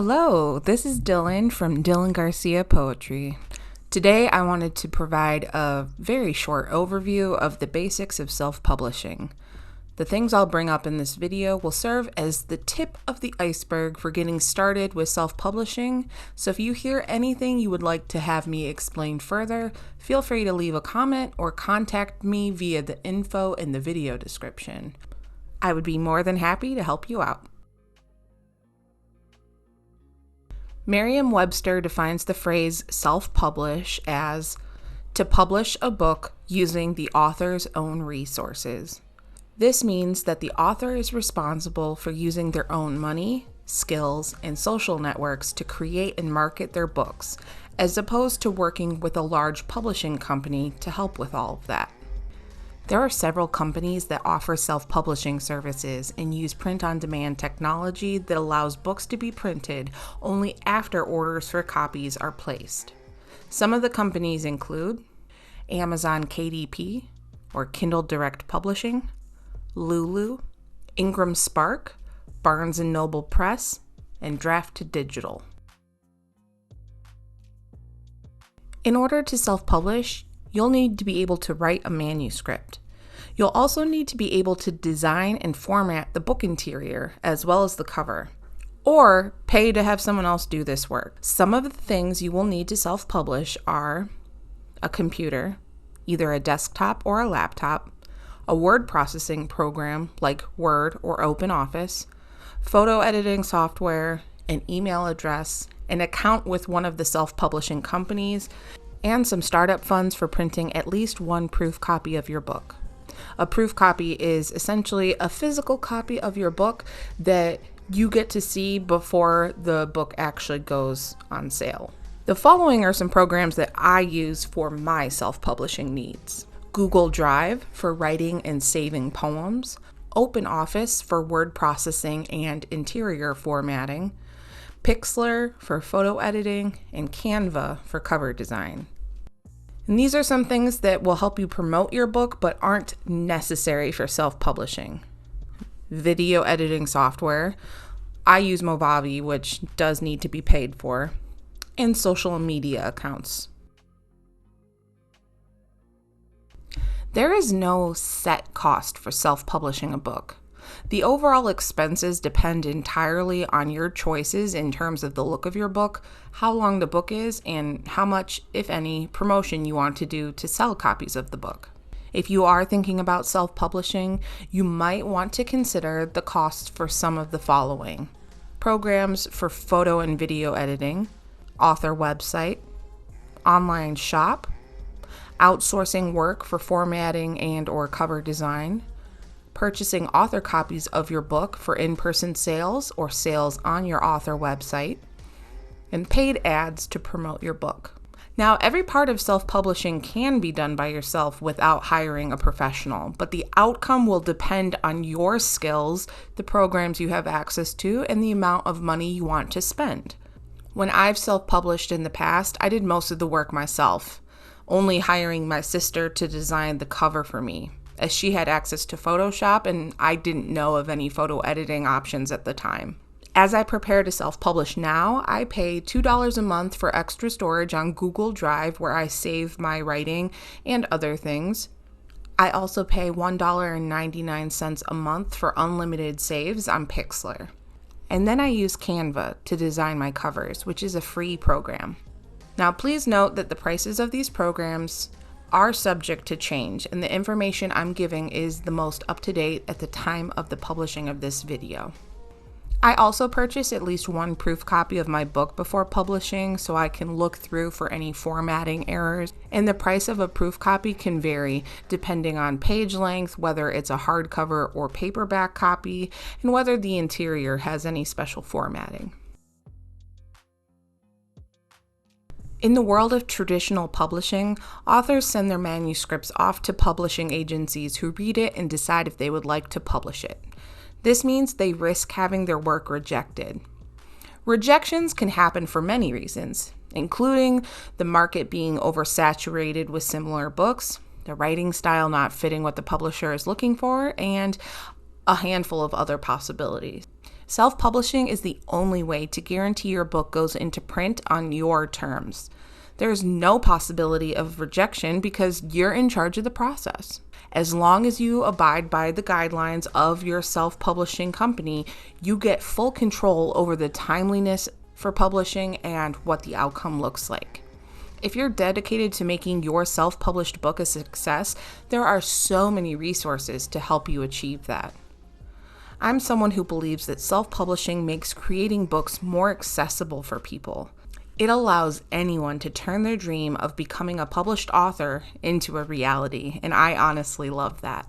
Hello, this is Dylan from Dylan Garcia Poetry. Today I wanted to provide a very short overview of the basics of self-publishing. The things I'll bring up in this video will serve as the tip of the iceberg for getting started with self-publishing, so if you hear anything you would like to have me explain further, feel free to leave a comment or contact me via the info in the video description. I would be more than happy to help you out. Merriam-Webster defines the phrase self-publish as to publish a book using the author's own resources. This means that the author is responsible for using their own money, skills, and social networks to create and market their books, as opposed to working with a large publishing company to help with all of that. There are several companies that offer self-publishing services and use print-on-demand technology that allows books to be printed only after orders for copies are placed. Some of the companies include Amazon KDP, or Kindle Direct Publishing, Lulu, Ingram Spark, Barnes & Noble Press, and Draft Digital. In order to self-publish, you'll need to be able to write a manuscript. You'll also need to be able to design and format the book interior as well as the cover, or pay to have someone else do this work. Some of the things you will need to self-publish are a computer, either a desktop or a laptop, a word processing program like Word or OpenOffice, photo editing software, an email address, an account with one of the self-publishing companies, and some startup funds for printing at least one proof copy of your book. A proof copy is essentially a physical copy of your book that you get to see before the book actually goes on sale. The following are some programs that I use for my self-publishing needs. Google Drive for writing and saving poems, OpenOffice for word processing and interior formatting, Pixlr for photo editing, and Canva for cover design. And these are some things that will help you promote your book but aren't necessary for self-publishing. Video editing software, I use Movavi, which does need to be paid for, and social media accounts. There is no set cost for self-publishing a book. The overall expenses depend entirely on your choices in terms of the look of your book, how long the book is, and how much, if any, promotion you want to do to sell copies of the book. If you are thinking about self-publishing, you might want to consider the costs for some of the following: programs for photo and video editing, author website, online shop, outsourcing work for formatting and/or cover design, purchasing author copies of your book for in-person sales or sales on your author website, and paid ads to promote your book. Now, every part of self-publishing can be done by yourself without hiring a professional, but the outcome will depend on your skills, the programs you have access to, and the amount of money you want to spend. When I've self-published in the past, I did most of the work myself, only hiring my sister to design the cover for me, as she had access to Photoshop and I didn't know of any photo editing options at the time. As I prepare to self-publish now, I pay $2 a month for extra storage on Google Drive where I save my writing and other things. I also pay $1.99 a month for unlimited saves on Pixlr. And then I use Canva to design my covers, which is a free program. Now, please note that the prices of these programs are subject to change, and the information I'm giving is the most up-to-date at the time of the publishing of this video. I also purchase at least one proof copy of my book before publishing so I can look through for any formatting errors, and the price of a proof copy can vary depending on page length, whether it's a hardcover or paperback copy, and whether the interior has any special formatting. In the world of traditional publishing, authors send their manuscripts off to publishing agencies who read it and decide if they would like to publish it. This means they risk having their work rejected. Rejections can happen for many reasons, including the market being oversaturated with similar books, the writing style not fitting what the publisher is looking for, and a handful of other possibilities. Self-publishing is the only way to guarantee your book goes into print on your terms. There's no possibility of rejection because you're in charge of the process. As long as you abide by the guidelines of your self-publishing company, you get full control over the timeliness for publishing and what the outcome looks like. If you're dedicated to making your self-published book a success, there are so many resources to help you achieve that. I'm someone who believes that self-publishing makes creating books more accessible for people. It allows anyone to turn their dream of becoming a published author into a reality, and I honestly love that.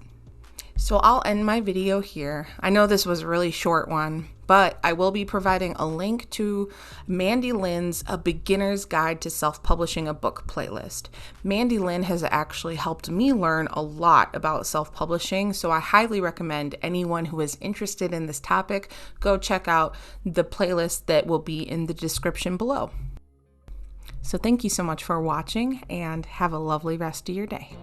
So I'll end my video here. I know this was a really short one, but I will be providing a link to Mandy Lynn's A Beginner's Guide to Self-Publishing a Book playlist. Mandy Lynn has actually helped me learn a lot about self-publishing, so I highly recommend anyone who is interested in this topic go check out the playlist that will be in the description below. So thank you so much for watching and have a lovely rest of your day.